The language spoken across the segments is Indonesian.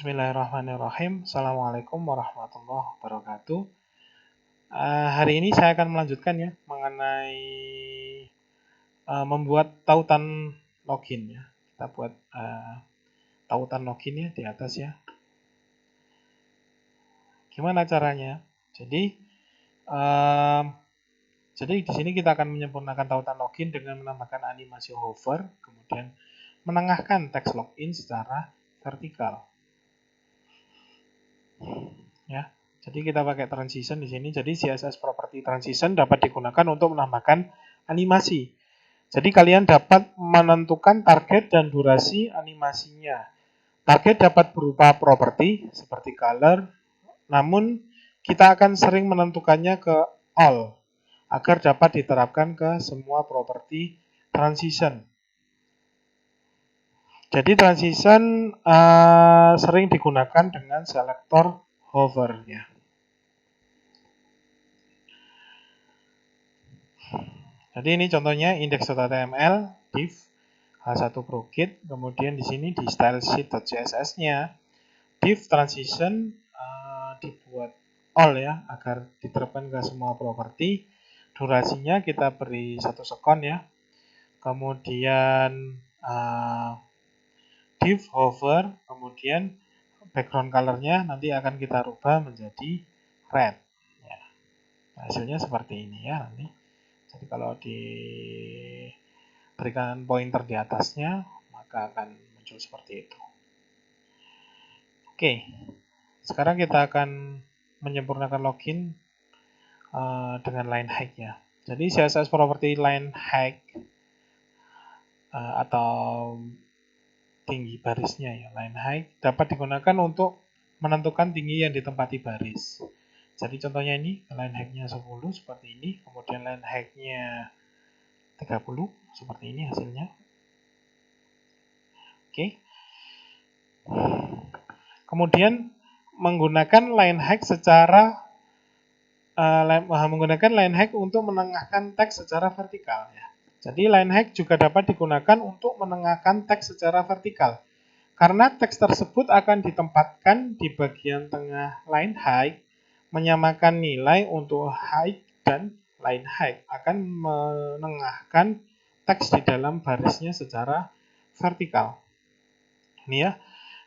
Bismillahirrahmanirrahim. Assalamualaikum warahmatullahi wabarakatuh. Hari ini saya akan melanjutkan ya mengenai membuat tautan login ya. Kita buat tautan login ya di atas ya. Gimana caranya? Jadi di sini kita akan menyempurnakan tautan login dengan menambahkan animasi hover, kemudian menengahkan teks login secara vertikal. Ya. Jadi kita pakai transition di sini. Jadi CSS property transition dapat digunakan untuk menambahkan animasi. Jadi kalian dapat menentukan target dan durasi animasinya. Target dapat berupa properti seperti color, namun kita akan sering menentukannya ke all agar dapat diterapkan ke semua properti transition. Jadi transition sering digunakan dengan selektor hover ya. Jadi ini contohnya index.html div h1 prokit, kemudian di sini di stylesheet.css-nya div transition dibuat all ya agar diterapkan ke semua properti. Durasinya kita beri 1 sekon ya. Kemudian div hover, kemudian background color-nya nanti akan kita rubah menjadi red. Ya. Hasilnya seperti ini ya nanti. Jadi kalau diberikan pointer di atasnya, maka akan muncul seperti itu. Oke, sekarang kita akan menyempurnakan login dengan line height ya. Jadi CSS property line height atau tinggi barisnya ya, line height dapat digunakan untuk menentukan tinggi yang ditempati baris. Jadi contohnya ini line height-nya 10 seperti ini, kemudian line height-nya 30 seperti ini hasilnya. Oke. Kemudian menggunakan line height menggunakan line height untuk menengahkan teks secara vertikal ya. Jadi line height juga dapat digunakan untuk menengahkan teks secara vertikal. Karena teks tersebut akan ditempatkan di bagian tengah line height, menyamakan nilai untuk height dan line height akan menengahkan teks di dalam barisnya secara vertikal. Ini ya,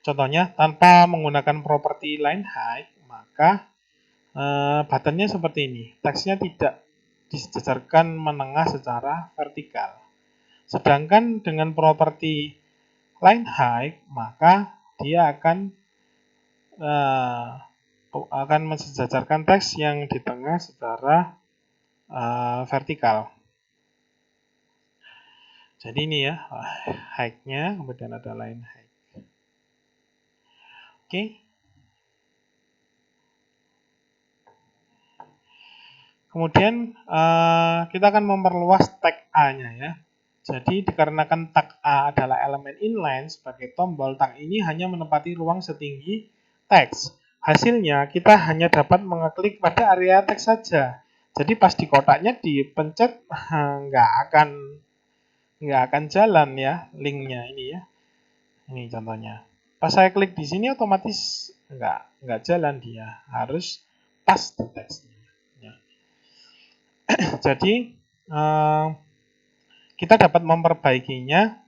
contohnya tanpa menggunakan properti line height, maka buttonnya seperti ini. Teksnya tidak disejajarkan menengah secara vertikal. Sedangkan dengan properti line height, maka dia akan mensejajarkan teks yang di tengah secara vertikal. Jadi ini ya height-nya, kemudian ada line height. Oke. Kemudian kita akan memperluas tag A-nya ya. Jadi dikarenakan tag A adalah elemen inline sebagai tombol, tag ini hanya menempati ruang setinggi teks. Hasilnya kita hanya dapat mengeklik pada area teks saja. Jadi pas di kotaknya dipencet nggak akan jalan ya linknya ini ya. Ini contohnya. Pas saya klik di sini otomatis nggak jalan dia, harus pas di teksnya. Ya. Jadi kita dapat memperbaikinya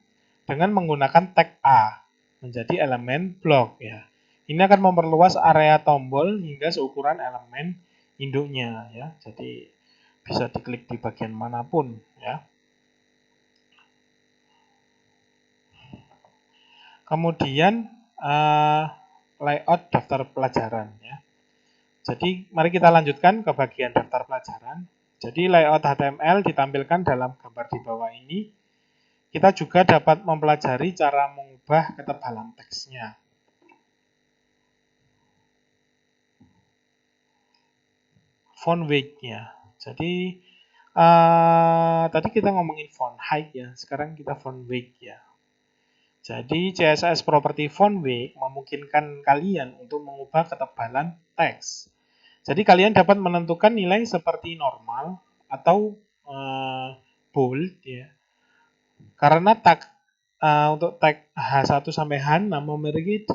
dengan menggunakan tag A menjadi elemen blok ya. Ini akan memperluas area tombol hingga seukuran elemen induknya ya. Jadi bisa diklik di bagian manapun ya. Kemudian layout daftar pelajaran ya. Jadi mari kita lanjutkan ke bagian daftar pelajaran. Jadi layout HTML ditampilkan dalam gambar di bawah ini. Kita juga dapat mempelajari cara mengubah ketebalan teksnya. Font weight-nya. Jadi tadi kita ngomongin font height ya, sekarang kita font weight ya. Jadi CSS property font weight memungkinkan kalian untuk mengubah ketebalan teks. Jadi kalian dapat menentukan nilai seperti normal atau bold ya. Karena tag untuk tag H1 sampai H6 memiliki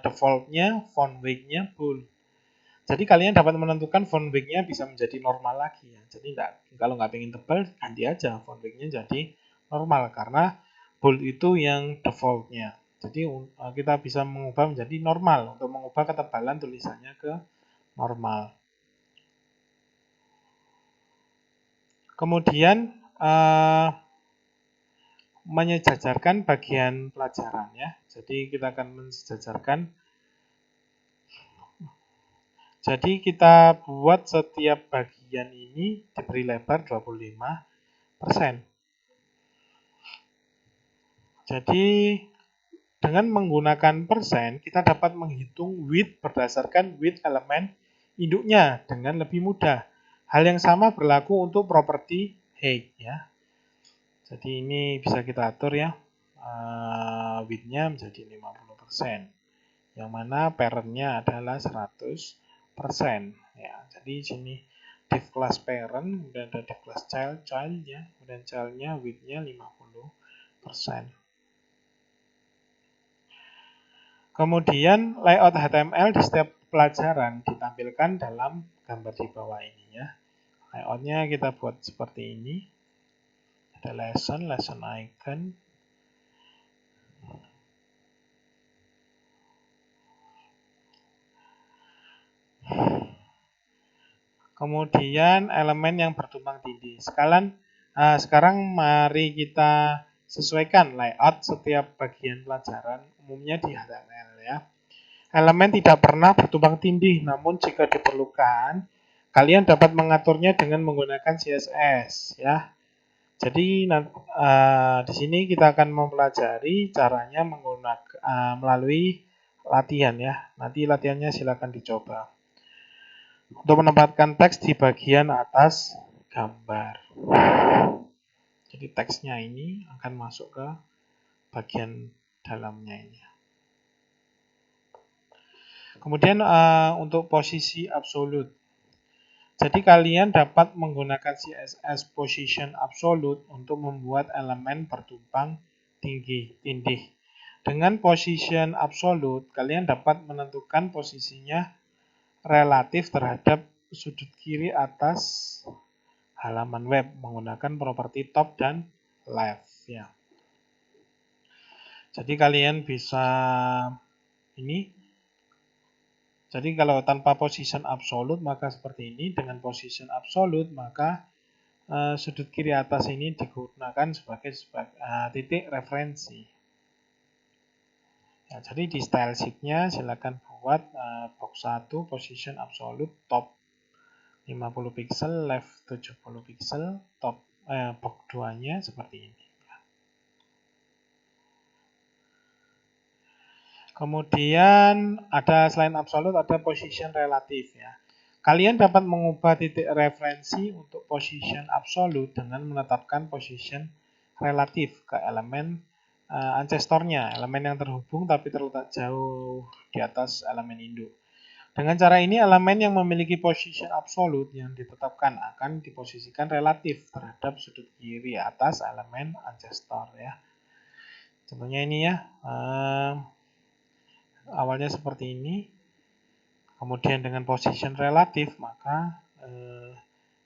defaultnya font weight-nya bold. Jadi kalian dapat menentukan font weight-nya bisa menjadi normal lagi ya. Jadi kalau nggak pengen tebal, ganti aja font weight-nya jadi normal karena bold itu yang default-nya. Jadi kita bisa mengubah menjadi normal untuk mengubah ketebalan tulisannya ke normal. Kemudian menyejajarkan bagian pelajaran ya. Jadi kita akan mensejajarkan. Jadi kita buat setiap bagian ini diberi lebar 25%. Jadi dengan menggunakan persen, kita dapat menghitung width berdasarkan width elemen induknya dengan lebih mudah. Hal yang sama berlaku untuk properti height ya. Jadi ini bisa kita atur ya, width-nya menjadi 50%, yang mana parent-nya adalah 100%. Ya, jadi sini div class parent, kemudian ada div class child, ya, kemudian child-nya width-nya 50%. Kemudian layout HTML di setiap pelajaran ditampilkan dalam gambar di bawah ini ya. Layoutnya kita buat seperti ini. Ada lesson icon. Kemudian elemen yang bertumpang tindih. Sekarang mari kita sesuaikan layout setiap bagian pelajaran umumnya di HTML ya. Elemen tidak pernah bertumpang tindih, namun jika diperlukan, kalian dapat mengaturnya dengan menggunakan CSS ya. Jadi di sini kita akan mempelajari caranya menggunakan melalui latihan ya. Nanti latihannya silakan dicoba. Untuk menempatkan teks di bagian atas gambar. Jadi teksnya ini akan masuk ke bagian dalamnya ini. Kemudian untuk posisi absolute. Jadi kalian dapat menggunakan CSS position absolute untuk membuat elemen bertumpang tindih. Dengan position absolute, kalian dapat menentukan posisinya relatif terhadap sudut kiri atas halaman web menggunakan properti top dan left ya. Jadi kalian bisa ini. Jadi kalau tanpa position absolute maka seperti ini, dengan position absolute maka sudut kiri atas ini digunakan sebagai titik referensi. Ya, jadi di style sheet-nya silakan buat box 1 position absolute top 50 pixel, left 70 pixel, top box 2-nya seperti ini. Kemudian ada selain absolute ada position relatif ya. Kalian dapat mengubah titik referensi untuk position absolute dengan menetapkan position relatif ke elemen ancestornya, elemen yang terhubung tapi terletak jauh di atas elemen induk. Dengan cara ini elemen yang memiliki position absolute yang ditetapkan akan diposisikan relatif terhadap sudut kiri atas elemen ancestor ya. Contohnya ini ya. Awalnya seperti ini, kemudian dengan position relatif maka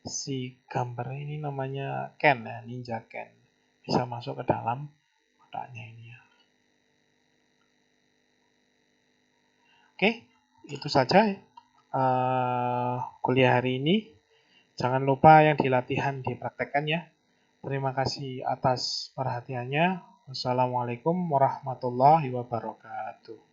si gambar ini namanya Ken ya, Ninja Ken, bisa masuk ke dalam kotaknya ini ya. Oke, itu saja kuliah hari ini. Jangan lupa yang di latihan dipraktekkan ya. Terima kasih atas perhatiannya. Wassalamualaikum warahmatullahi wabarakatuh.